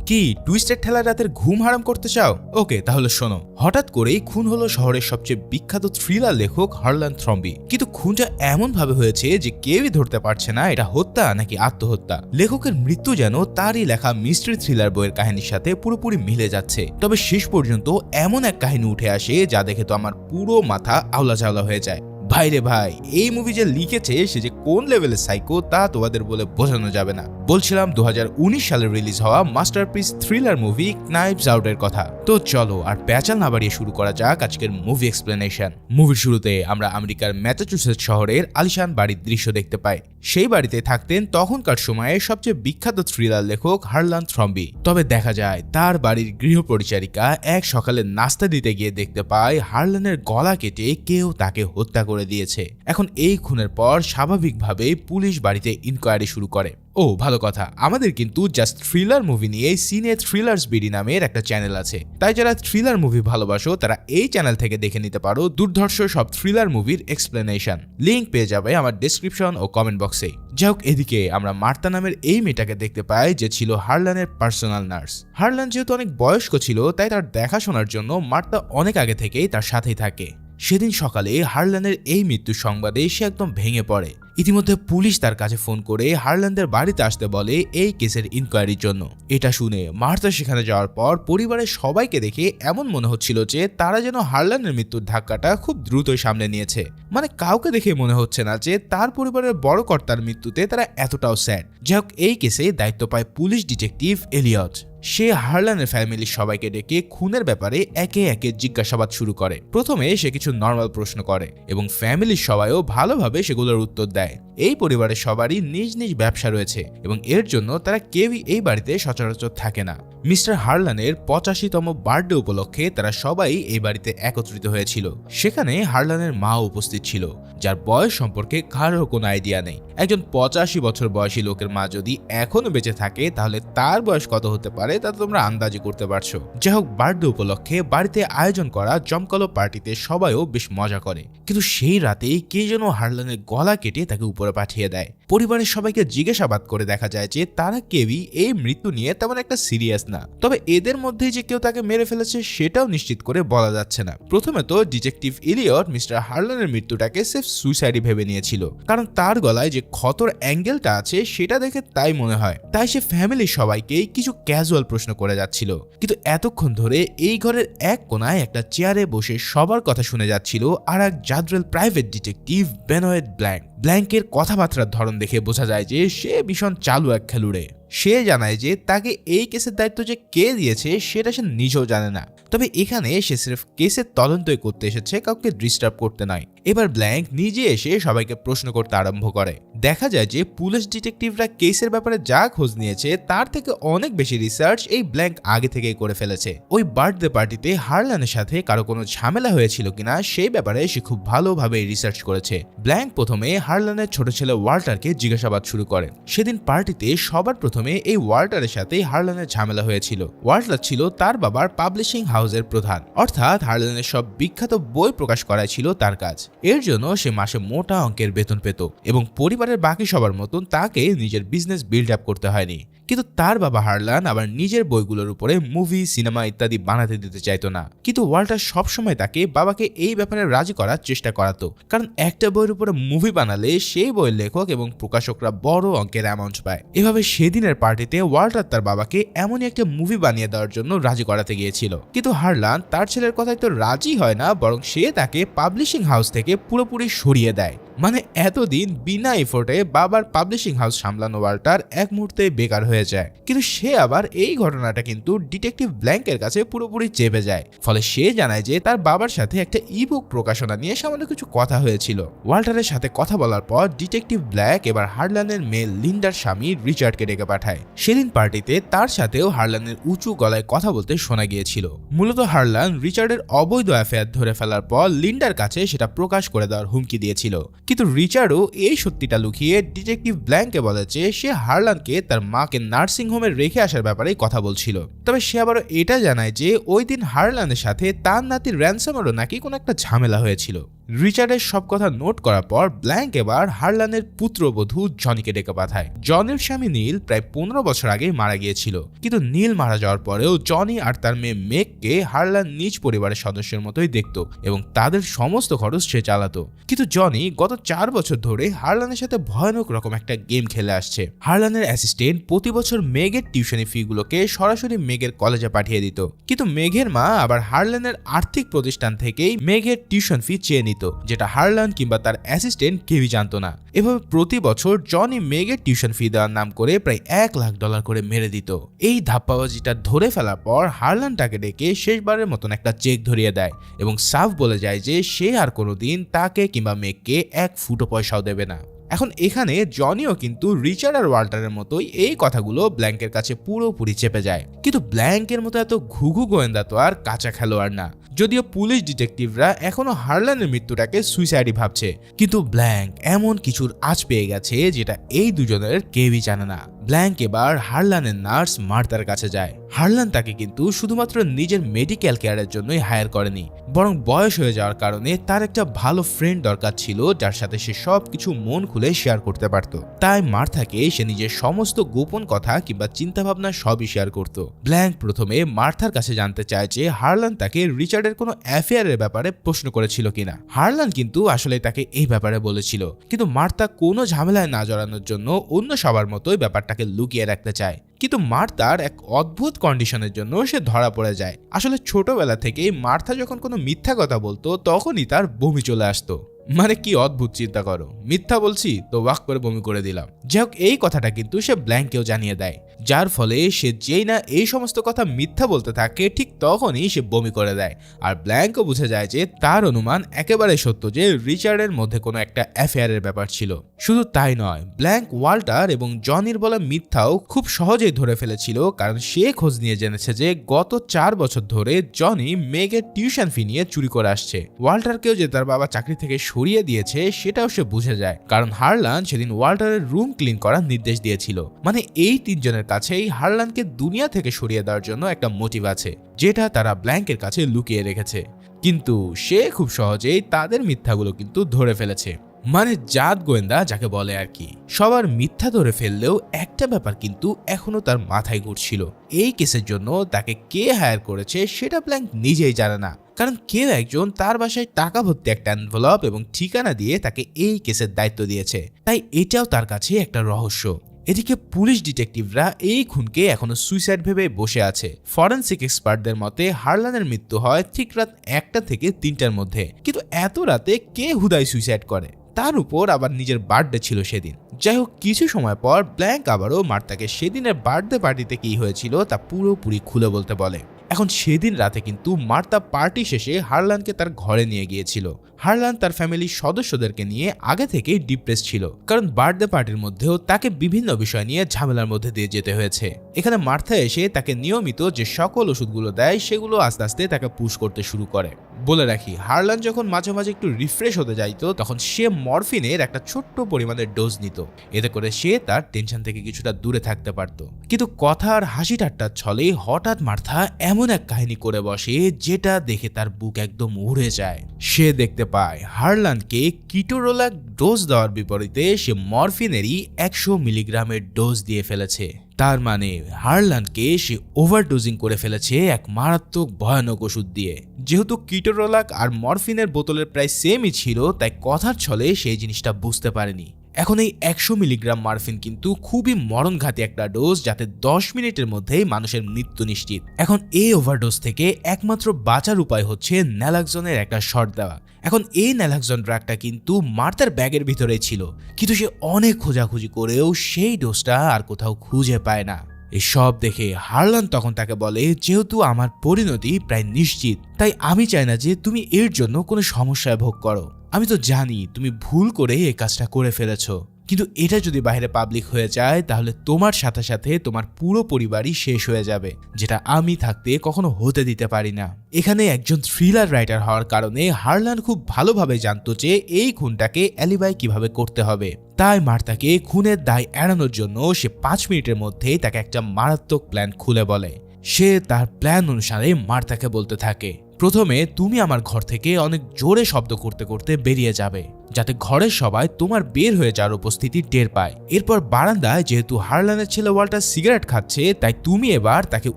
কি টুইস্টেড ঠেলা রাতের ঘুম হারাম করতে চাও? ওকে, তাহলে শোনো। হঠাৎ করেই খুন হলো শহরের সবচেয়ে বিখ্যাত থ্রিলার লেখক হারলান থ্রম্বি। কিন্তু খুনটা এমন ভাবে হয়েছে যে কেউই ধরতে পারছে না এটা হত্যা নাকি আত্মহত্যা। লেখকের মৃত্যু যেন তারই লেখা মিস্ট্রি থ্রিলার বইয়ের কাহিনীর সাথে পুরোপুরি মিলে যাচ্ছে। তবে শেষ পর্যন্ত এমন এক কাহিনী উঠে আসে যা দেখে তো আমার পুরো মাথা আওলা চাওলা হয়ে যায়। ভাইরে ভাই, এই মুভি যে লিখেছে সে যে কোন লেভেলের সাইকো তা তোমাদের বলে বোঝানো যাবে না। বলছিলাম 2019 সালে রিলিজ হওয়া মাস্টারপিস থ্রিলার মুভি নাইভস আউটের কথা। তো চলো আর প্যাচাল না বাড়িয়ে শুরু করা যাক আজকের মুভি এক্সপ্লেনেশন। মুভির শুরুতে আমরা আমেরিকার ম্যাসাচুসেটস শহরের আলিশান বাড়ির দৃশ্য দেখতে পাই। সেই বাড়িতে থাকতেন তখনকার সময়ে সবচেয়ে বিখ্যাত থ্রিলার লেখক হারলান থ্রম্বি। তবে দেখা যায় তার বাড়ির গৃহ পরিচারিকা এক সকালে নাস্তা দিতে গিয়ে দেখতে পায় হারলানের গলা কেটে কেউ তাকে হত্যা করে দিয়েছে। এখন এই খুনের পর স্বাভাবিকভাবেই পুলিশ বাড়িতে ইনকোয়ারি শুরু করে। ও ভালো কথা, আমাদের কিন্তু জাস্ট থ্রিলার মুভি নিয়ে সিনে থ্রিলার্স বিডি নামের একটা চ্যানেল আছে। তাই যারা থ্রিলার মুভি ভালোবাসো তারা এই চ্যানেল থেকে দেখে নিতে পারো দুর্ধর্ষ সব থ্রিলার মুভির এক্সপ্লেনেশন। লিঙ্ক পেয়ে যাবে আমার ডেসক্রিপশন ও কমেন্ট বক্সে। যাই হোক, এদিকে আমরা মার্তা নামের এই মেয়েটাকে দেখতে পাই যে ছিল হারলানের পার্সোনাল নার্স। হারলান যেহেতু অনেক বয়স্ক ছিল তাই তার দেখাশোনার জন্য মার্তা অনেক আগে থেকেই তার সাথেই থাকে। সেদিন সকালে হারলানের এই মৃত্যুর সংবাদে সে একদম ভেঙে পড়ে। ইতিমধ্যে পুলিশ তার কাছে ফোন করে হারলানদের বাড়িতে আসতে বলে এই কেসের ইনকোয়ারির জন্য। এটা শুনে মার্তা সেখানে যাওয়ার পর পরিবারের সবাইকে দেখে এমন মনে হচ্ছিল যে তারা যেন হারলানের মৃত্যুর ধাক্কাটা খুব দ্রুতই সামনে নিয়েছে। মানে কাউকে দেখে মনে হচ্ছে না যে তার পরিবারের বড় কর্তার মৃত্যুতে তারা এতটাও স্যাড। যাই হোক, এই কেসে দায়িত্ব পায় পুলিশ ডিটেকটিভ এলিয়ট। সে হারলানের ফ্যামিলির সবাইকে ডেকে খুনের ব্যাপারে একে একে জিজ্ঞাসাবাদ শুরু করে। প্রথমে সে কিছু নর্মাল প্রশ্ন করে এবং ফ্যামিলির সবাইও ভালোভাবে সেগুলোর উত্তর দেয়। এই পরিবারের সবারই নিজ নিজ ব্যবসা রয়েছে এবং এর জন্য তারা কেউই এই বাড়িতে সচরাচর থাকে না। মিস্টার হারলানের 85তম বার্থডে উপলক্ষে তারা সবাই এই বাড়িতে একত্রিত হয়েছিল। সেখানে হারলানের মা উপস্থিত ছিল, যার বয়স সম্পর্কে কারোর কোনো আইডিয়া নেই। একজন 85 বছর বয়সী লোকের মা যদি এখনো বেঁচে থাকে তাহলে তার বয়স কত হতে পারে তা তোমরা আন্দাজি করতে পারছো। যাই হোক, বার্থডে উপলক্ষে বাড়িতে আয়োজন করা জমকালো পার্টিতে সবাইও বেশ মজা করে। কিন্তু সেই রাতেই কে যেন হারলানের গলা কেটে তাকে উপরে পাঠিয়ে দেয়। পরিবারের সবাইকে জিজ্ঞাসাবাদ করে দেখা যায় যে তারা কেউই এই মৃত্যু নিয়ে তেমন একটা সিরিয়াস না। তবে এদের মধ্যে যে কেউ তাকে মেরে ফেলেছে সেটাও নিশ্চিত করে বলা যাচ্ছে না। প্রথমে তো ডিটেকটিভ এলিয়ট মিস্টার হারলানের মৃত্যুটাকে সেফ সুইসাইডই ভেবে নিয়েছিল, কারণ তার গলায় যে ক্ষতর অ্যাঙ্গেলটা আছে সেটা দেখে তাই মনে হয়। তাই সে ফ্যামিলির সবাইকে কিছু ক্যাজুয়াল প্রশ্ন করে যাচ্ছিল। কিন্তু এতক্ষণ ধরে এই ঘরের এক কোনায় একটা চেয়ারে বসে সবার কথা শুনে যাচ্ছিল আর এক জাদ্রেল প্রাইভেট ডিটেকটিভ বেনোয়েট ব্ল্যাঙ্ক। ব্ল্যাঙ্কের কথাবার্তার ধরন দেখে বোঝা যায় যে সে ভীষণ চালু এক খেলুড়ে। সে জানায় যে তাকে এই কেসের দায়িত্ব যে কে দিয়েছে সেটা সে নিজেও জানে না। তবে এখানে সে সির্ফ কেসের তদন্তই করতে এসেছে, কাউকে ডিস্টার্ব করতে নয়। এবার ব্ল্যাঙ্ক নিজে এসে সবাইকে প্রশ্ন করতে আরম্ভ করে। দেখা যায় যে পুলিশ ডিটেকটিভরা কেসের ব্যাপারে যা খোঁজ নিয়েছে তার থেকে অনেক বেশি রিসার্চ এই ব্ল্যাঙ্ক আগে থেকেই করে ফেলেছে। ওই বার্থডে পার্টিতে হারলানের সাথে কারো কোনো ঝামেলা হয়েছিল কিনা সেই ব্যাপারে সে খুব ভালোভাবে রিসার্চ করেছে। ব্ল্যাঙ্ক প্রথমে হারলানের ছোট ছেলে ওয়াল্টারকে জিজ্ঞাসাবাদ শুরু করে। সেদিন পার্টিতে সবার প্রথমে এই ওয়াল্টারের সাথে হারলানের ঝামেলা হয়েছিল। ওয়াল্টার ছিল তার বাবার পাবলিশিং হাউসের প্রধান, অর্থাৎ হারলানের সব বিখ্যাত বই প্রকাশ করাই ছিল তার কাজ। এর জন্য সে মাসে মোটা অঙ্কের বেতন পেত এবং পরিবারের বাকি সবার মতন তাকে নিজের বিজনেস বিল্ড আপ করতে হয়নি। কিন্তু তার বাবা হারলান আবার নিজের বইগুলোর উপরে মুভি, সিনেমা ইত্যাদি বানাতে দিতে চাইতো না। কিন্তু ওয়াল্টার সবসময় তাকে বাবাকে এই ব্যাপারে রাজি করার চেষ্টা করাতো, কারণ একটা বইয়ের উপরে মুভি বানালে সেই বইয়ের লেখক এবং প্রকাশকরা বড় অঙ্কের অ্যামাউন্ট পায়। এভাবে সেদিনের পার্টিতে ওয়াল্টার তার বাবাকে এমনই একটা মুভি বানিয়ে দেওয়ার জন্য রাজি করাতে গিয়েছিল। কিন্তু হারলান তার ছেলের কথায় তো রাজি হয় না, বরং সে তাকে পাবলিশিং হাউস থেকে পুরোপুরি সরিয়ে দেয়। মানে এতদিন বিনা এফোর্টে বাবার পাবলিশিং হাউস সামলানো ওয়াল্টার এক মুহূর্তে বেকার হয়ে যায়। কিন্তু সে আবার এই ঘটনাটা কিন্তু ডিটেকটিভ ব্ল্যাঙ্কের কাছে পুরোপুরি চেপে যায়। ফলে সে জানায় যে তার বাবার সাথে একটা ইবুক প্রকাশনা নিয়ে সামান্য কিছু কথা হয়েছিল। ওয়াল্টারের সাথে কথা বলার পর ডিটেকটিভ ব্ল্যাক এবার হারলানের মেয়ে লিন্ডার স্বামী রিচার্ডকে ডেকে পাঠায়। সেদিন পার্টিতে তার সাথেও হারলানের উঁচু গলায় কথা বলতে শোনা গিয়েছিল। মূলত হারলান রিচার্ডের অবৈধ অ্যাফেয়ার ধরে ফেলার পর লিন্ডার কাছে সেটা প্রকাশ করে দেওয়ার হুমকি দিয়েছিল। কিন্তু রিচার্ডও এই সত্যিটা লুকিয়ে ডিটেকটিভ ব্ল্যাঙ্ককে বলে যে সে হারলানকে তার মাকে নার্সিং হোমে রেখে আসার ব্যাপারে কথা বলছিল। তবে সে আবারও এটা জানায় যে ওই দিন হারলানের সাথে তার নাতির র্যানসামেরও নাকি কোনো একটা ঝামেলা হয়েছিল। রিচার্ডের সব কথা নোট করার পর ব্ল্যাঙ্ক এবার হারলানের পুত্রবধূ জনিকে ডেকে পাঠায়। জনির স্বামী নীল প্রায় 15 বছর আগে মারা গিয়েছিল, কিন্তু নীল মারা যাওয়ার পরেও জনি আর তার মেয়ে মেগকে হারলান নিজ পরিবারের সদস্যের মতোই দেখত এবং তাদের সমস্ত খরচ সে চালাতো। কিন্তু জনি গত 4 বছর ধরে হারলানের সাথে ভয়ানক রকম একটা গেম খেলে আসছে। হারলানের অ্যাসিস্ট্যান্ট প্রতি বছর মেগের টিউশনি ফি গুলোকে সরাসরি মেগের কলেজে পাঠিয়ে দিত, কিন্তু মেঘের মা আবার হারলানের আর্থিক প্রতিষ্ঠান থেকেই মেঘের টিউশন ফি চেয়ে নিত, যেটা হারলান কিংবা তার অ্যাসিস্ট্যান্ট কেউই জানতো না। এভাবে প্রতি বছর জনি মেঘের টিউশন ফি দেওয়ার নাম করে প্রায় $1,00,000 করে মেরে দিত। এই ধাপ্পাবাজিটা ধরে ফেলার পর হারলান তাকে ডেকে শেষবারের মতন একটা চেক ধরিয়ে দেয় এবং সাফ বলে যায় যে সে আর কোনোদিন তাকে কিংবা মেঘকে 1 ফুটো পয়সাও দেবে না। এখন এখানে জনিও কিন্তু রিচার্ড আর ওয়াল্টারের মতোই এই কথাগুলো ব্ল্যাঙ্কের কাছে পুরোপুরি চেপে যায়, কিন্তু ব্ল্যাঙ্কের মতো এত ঘুঘু গোয়েন্দা তো আর কাঁচা খেলোয়াড় না। যদিও পুলিশ ডিটেকটিভরা এখনো হারলানের মৃত্যুটাকে সুইসাইডই ভাবছে, কিন্তু ব্ল্যাঙ্ক এমন কিছুর আঁচ পেয়ে গেছে যেটা এই দুজনের কেউই জানে না। ব্ল্যাঙ্ক এবার হারলানের নার্স মার্তার কাছে যায়। হারলান তাকে কিন্তু শুধুমাত্র নিজের মেডিকেল কেয়ারের জন্যই হায়ার করেনি, বরং বয়স হয়ে যাওয়ার কারণে তার একটা ভালো ফ্রেন্ড দরকার ছিল যার সাথে সে সবকিছু মন খুলে শেয়ার করতে পারত। তাই মার্থাকে সে নিজের সমস্ত গোপন কথা কিংবা চিন্তাভাবনা সবই শেয়ার করত। ব্ল্যাঙ্ক প্রথমে মার্থার কাছে জানতে চায় যে হারলান তাকে রিচার্ডের কোনো অ্যাফেয়ারের ব্যাপারে প্রশ্ন করেছিল কিনা। হারলান কিন্তু আসলে তাকে এই ব্যাপারে বলেছিল, কিন্তু মার্থা কোনো ঝামেলায় না জড়ানোর জন্য অন্য সবার মতোই ব্যাপারটাকে লুকিয়ে রাখতে চায়। কিন্তু মার্থার এক অদ্ভুত কন্ডিশনের জন্য সে ধরা পড়ে যায়। আসলে ছোটবেলা থেকেই মার্থা যখন কোনো মিথ্যা কথা বলতো তখনই তার বমি চলে আসতো। মানে কি অদ্ভুত, চিন্তা করো, মিথ্যা বলছি তো ওয়াক করে বমি করে দিলাম। যাই হোক, এই কথাটা কিন্তু সে ব্ল্যাঙ্ককেও জানিয়ে দেয়, যার ফলে সে যেই না এই সমস্ত কথা মিথ্যা বলতে থাকে ঠিক তখনই সে বমি করে দেয়। আর ব্ল্যাঙ্কও বুঝে যায় যে তার অনুমান একেবারে সত্য যে রিচার্ডের মধ্যে কোনো একটা অ্যাফেয়ারের ব্যাপার ছিল। শুধু তাই নয়, ব্ল্যাঙ্ক ওয়াল্টার এবং জনির বলা মিথ্যাও খুব সহজেই ধরে ফেলেছিল, কারণ সে খোঁজ নিয়ে জেনেছে যে গত 4 বছর ধরে জনি মেঘের টিউশন ফি নিয়ে চুরি করে আসছে। ওয়াল্টারকেও যে তার বাবা চাকরি থেকে সরিয়ে দিয়েছে সেটাও সে বুঝে যায়, কারণ হারলান সেদিন ওয়াল্টারের রুম ক্লিন করার নির্দেশ দিয়েছিল। মানে এই তিনজনের কাছেই হারলানকে দুনিয়া থেকে সরিয়ে দেওয়ার জন্য একটা মোটিভ আছে, যেটা তারা ব্ল্যাঙ্কের কাছে লুকিয়ে রেখেছে। কিন্তু সে খুব সহজেই তাদের মিথ্যাগুলো কিন্তু ধরে ফেলেছে। মানে জাত গোয়েন্দা যাকে বলে আর কি। সবার মিথ্যা ধরে ফেললেও একটা ব্যাপার কিন্তু এখনো তার মাথায় ঘুরছিল, এই কেসের জন্য তাকে কে হায়ার করেছে সেটা ব্ল্যাঙ্ক নিজেই জানে না, কারণ কেউ একজন তার বাসায় টাকা ভর্তি একটা এনভেলপ এবং ঠিকানা দিয়ে তাকে এই কেসের দায়িত্ব দিয়েছে। তাই এটাও তার কাছে একটা রহস্য। এদিকে পুলিশ ডিটেকটিভরা এই খুনকে এখনো সুইসাইড ভেবে বসে আছে। ফরেনসিক এক্সপার্টদের মতে হারলানের মৃত্যু হয় ঠিক রাত 1টা থেকে 3টার মধ্যে, কিন্তু এত রাতে কে হুদাই সুইসাইড করে, তার উপর আবার নিজের বার্থডে ছিল সেদিন। যাই হোক, কিছু সময় পর ব্ল্যাঙ্ক আবারও মার্তাকে সেদিনের বার্থডে পার্টিতে কি হয়েছিল তা পুরোপুরি খুলে বলতে বলে। এখন সেদিন রাতে কিন্তু মার্তা পার্টি শেষে হারলানকে তার ঘরে নিয়ে গিয়েছিল। হারলান তার ফ্যামিলির সদস্যদেরকে নিয়ে আগে থেকেই ডিপ্রেস ছিল, কারণ বার্থডে পার্টির মধ্যেও তাকে বিভিন্ন বিষয় নিয়ে ঝামেলার মধ্যে দিয়ে যেতে হয়েছে। এখানে মার্থা এসে তাকে নিয়মিত যে সকল ওষুধগুলো দেয় সেগুলো আস্তে আস্তে তাকে পুশ করতে শুরু করে। বলে রাখি, হারলান যখন মাঝে মাঝে একটু রিফ্রেশ হতে যাইতো তখন সে মরফিনের একটা ছোট্ট পরিমাণের ডোজ নিত, এতে করে সে তার টেনশন থেকে কিছুটা দূরে থাকতে পারত। কিন্তু কথা আর হাসি ঠাট্টার ছলে হঠাৎ মার্থা এমন এক কাহিনী করে বসে যেটা দেখে তার বুক একদম উড়ে যায়। সে দেখতে পায় হারলানকে কিটোরোলাক ডোজ দেওয়ার বিপরীতে সে মরফিনেরই 100 মিলিগ্রামের ডোজ দিয়ে ফেলেছে। তার মানে হারলানকে সে ওভারডোজিং করে ফেলেছে এক মারাত্মক ভয়ানক ওষুধ দিয়ে। যেহেতু কিটোরোলাক আর মরফিনের বোতলের প্রায় সেমই ছিল, তাই কথার ছলে সেই জিনিসটা বুঝতে পারেনি। এখন এই 100 মিলিগ্রাম মরফিন কিন্তু খুবই মরণঘাতী একটা ডোজ, যাতে 10 মিনিটের মধ্যেই মানুষের মৃত্যু নিশ্চিত। এখন এই ওভারডোজ থেকে একমাত্র বাঁচার উপায় হচ্ছে ন্যালাক্সনের একটা শট দেওয়া। এখন এই ন্যালাক্সন ড্রাগটা কিন্তু মার্তার ব্যাগের ভিতরেই ছিল, কিন্তু সে অনেক খোঁজাখুঁজি করেও সেই ডোজটা আর কোথাও খুঁজে পায় না। এসব দেখে হারলান তখন তাকে বলে, যেহেতু আমার পরিণতি প্রায় নিশ্চিত, তাই আমি চাই না যে তুমি এর জন্য কোনো সমস্যায় ভোগ করো। আমি তো জানি তুমি ভুল করে এই কাজটা করে ফেলেছো, কিন্তু এটা যদি বাইরে পাবলিক হয়ে যায় তাহলে তোমার সাথে সাথে তোমার পুরো পরিবারই শেষ হয়ে যাবে, যেটা আমি থাকতে কখনো হতে দিতে পারি না। এখানে একজন থ্রিলার রাইটার হওয়ার কারণে হারলান খুব ভালোভাবে জানতো যে এই খুনটাকে অ্যালিবাই কিভাবে করতে হবে। তাই মার্তাকে খুনের দায় এড়ানোর জন্য সে 5 মিনিটের মধ্যেই তাকে একটা মারাত্মক প্ল্যান খুলে বলে। সে তার প্ল্যান অনুসারে মার্তাকে বলতে থাকে, প্রথমে তুমি আমার ঘর থেকে অনেক জোরে শব্দ করতে করতে বেরিয়ে যাবে, যাতে ঘরের সবাই তোমার বের হয়ে যাওয়ার উপস্থিতি টের পায়। এরপর বারান্দায় যেহেতু হারল্যানের ছেলে ওয়াল্টার সিগারেট খাচ্ছে, তাই তুমি এবার তাকে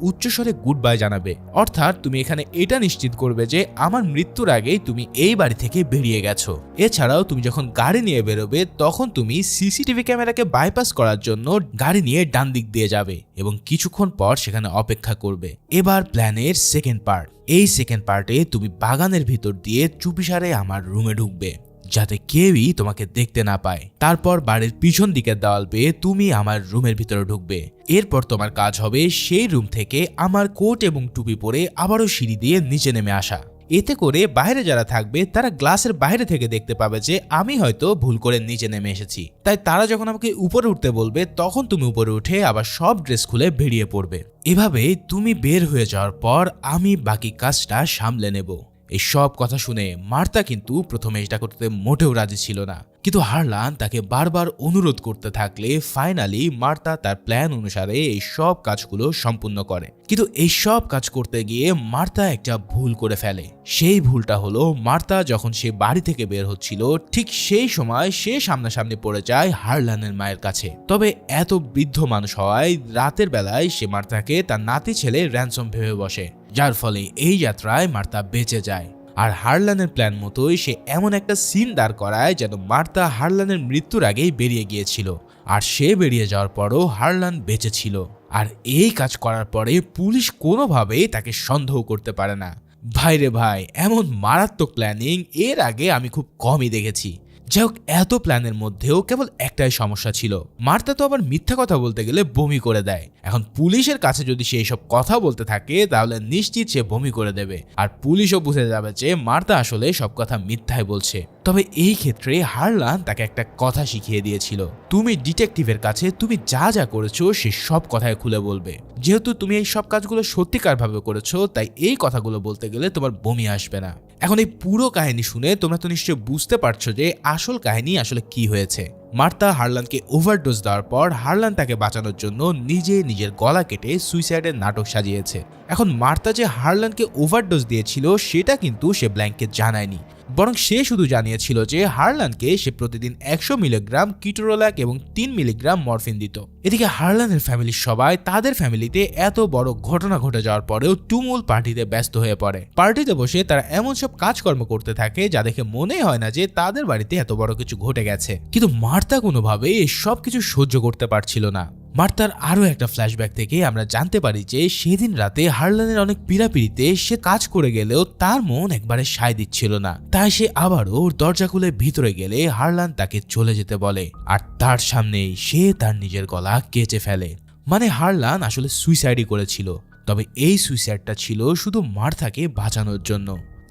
উচ্চস্বরে গুড বাই জানাবে। অর্থাৎ তুমি এখানে এটা নিশ্চিত করবে যে আমার মৃত্যুর আগেই তুমি এই বাড়ি থেকে বেরিয়ে গেছো। এছাড়াও তুমি যখন গাড়ি নিয়ে বেরোবে তখন তুমি সিসিটিভি ক্যামেরাকে বাইপাস করার জন্য গাড়ি নিয়ে ডান দিক দিয়ে যাবে এবং কিছুক্ষণ পর সেখানে অপেক্ষা করবে। এবার প্ল্যানের সেকেন্ড পার্ট। এই সেকেন্ড পার্টে তুমি বাগানের ভিতর দিয়ে চুপিসারে আমার রুমে ঢুকবে, যাতে কেউই তোমাকে দেখতে না পায়। তারপর বাড়ির পিছন দিকের দেওয়াল পেয়ে তুমি আমার রুমের ভিতরে ঢুকবে। এরপর তোমার কাজ হবে সেই রুম থেকে আমার কোট এবং টুপি পরে আবারও সিঁড়ি দিয়ে নিচে নেমে আসা। এতে করে বাইরে যারা থাকবে তারা গ্লাসের বাইরে থেকে দেখতে পাবে যে আমি হয়তো ভুল করে নিচে নেমে এসেছি। তাই তারা যখন আমাকে উপরে উঠতে বলবে তখন তুমি উপরে উঠে আবার সব ড্রেস খুলে বেরিয়ে পড়বে। এভাবে তুমি বের হয়ে যাওয়ার পর আমি বাকি কাজটা সামলে নেব। এই সব কথা শুনে মার্তা কিন্তু প্রথমে এটা করতে মোটেও রাজি ছিল না, কিন্তু হারলান তাকে বারবার অনুরোধ করতে থাকলে ফাইনালি মার্তা তার প্ল্যান অনুসারে এই সব কাজগুলো সম্পূর্ণ করে। কিন্তু এই সব কাজ করতে গিয়ে মার্তা একটা ভুল করে ফেলে। সেই ভুলটা হলো মার্তা যখন সে বাড়ি থেকে বের হচ্ছিল ঠিক সেই সময় সে সামনাসামনি পড়ে যায় হারলানের মায়ের কাছে। তবে এত বৃদ্ধ মানুষ হওয়ায় রাতের বেলায় সে মার্তাকে তার নাতি ছেলে র্যানসম ভেবে বসে, যার ফলে এই যাত্রায় মার্তা বেঁচে যায়। আর হারলানের প্ল্যান মতোই সে এমন একটা সিন দাঁড় করায় যেন মার্তা হারলানের মৃত্যুর আগেই বেরিয়ে গিয়েছিল, আর সে বেরিয়ে যাওয়ার পরও হারলান বেঁচে ছিল। আর এই কাজ করার পরে পুলিশ কোনোভাবেই তাকে সন্দেহ করতে পারে না। ভাইরে ভাই, এমন মারাত্মক প্ল্যানিং এর আগে আমি খুব কমই দেখেছি। যাই হোক, এত প্ল্যানের মধ্যেও কেবল একটাই সমস্যা ছিল, মার্তা তো আবার মিথ্যা কথা বলতে গেলে বমি করে দেয়। এখন পুলিশের কাছে যদি সে এইসব কথা বলতে থাকে তাহলে নিশ্চিত সে বমি করে দেবে, আর পুলিশও বুঝে যাবে যে মার্তা আসলে সব কথা মিথ্যাই বলছে। তবে এই ক্ষেত্রে হারলান তাকে একটা কথা শিখিয়ে দিয়েছিল, তুমি ডিটেকটিভের কাছে তুমি যা যা করেছো সে সব কথাই খুলে বলবে। যেহেতু তুমি এই সব কাজগুলো সত্যিকার ভাবে করেছো, তাই এই কথাগুলো বলতে গেলে তোমার বমি আসবে না। এখন এই পুরো কাহিনী শুনে তোমরা তো নিশ্চয়ই বুঝতে পারছো যে আসল কাহিনী আসলে কি হয়েছে। মার্তা হারলানকে ওভারডোজ দেওয়ার পর হারলান তাকে বাঁচানোর জন্য নিজের গলা কেটে সুইসাইডের নাটক সাজিয়েছে। এখন মার্তা যে হারলানকে ওভারডোজ দিয়েছিল সেটা কিন্তু সে ব্ল্যাঙ্ককে জানায়নি, বরং সে শুধু জানিয়েছিল যে হারলানকে সে প্রতিদিন 100 মিলিগ্রাম কিটোরোলাক এবং 3 মিলিগ্রাম মরফিন দিত। এদিকে হারলানের ফ্যামিলির সবাই তাদের ফ্যামিলিতে এত বড় ঘটনা ঘটে যাওয়ার পরেও তুমুল পার্টিতে ব্যস্ত হয়ে পড়ে। পার্টিতে বসে তারা এমন সব কাজকর্ম করতে থাকে যা দেখে মনেই হয় না যে তাদের বাড়িতে এত বড় কিছু ঘটে গেছে। কিন্তু মার্তা কোনোভাবে এই সব কিছু সহ্য করতে পারছিল না। মার্তার আরো একটা ফ্ল্যাশব্যাক থেকে আমরা জানতে পারি যে সেদিন রাতে হারলানের অনেক পীড়াপিড়িতে সে কাজ করে গেলেও তার মন একবারে সায় দিচ্ছিল না। তাই সে আবারও ওর দরজা খুলে ভিতরে গেলে হারলান তাকে চলে যেতে বলে, আর তার সামনেই সে তার নিজের গলা কেচে ফেলে। মানে হারলান আসলে সুইসাইডই করেছিল, তবে এই সুইসাইডটা ছিল শুধু মার্থাকে বাঁচানোর জন্য,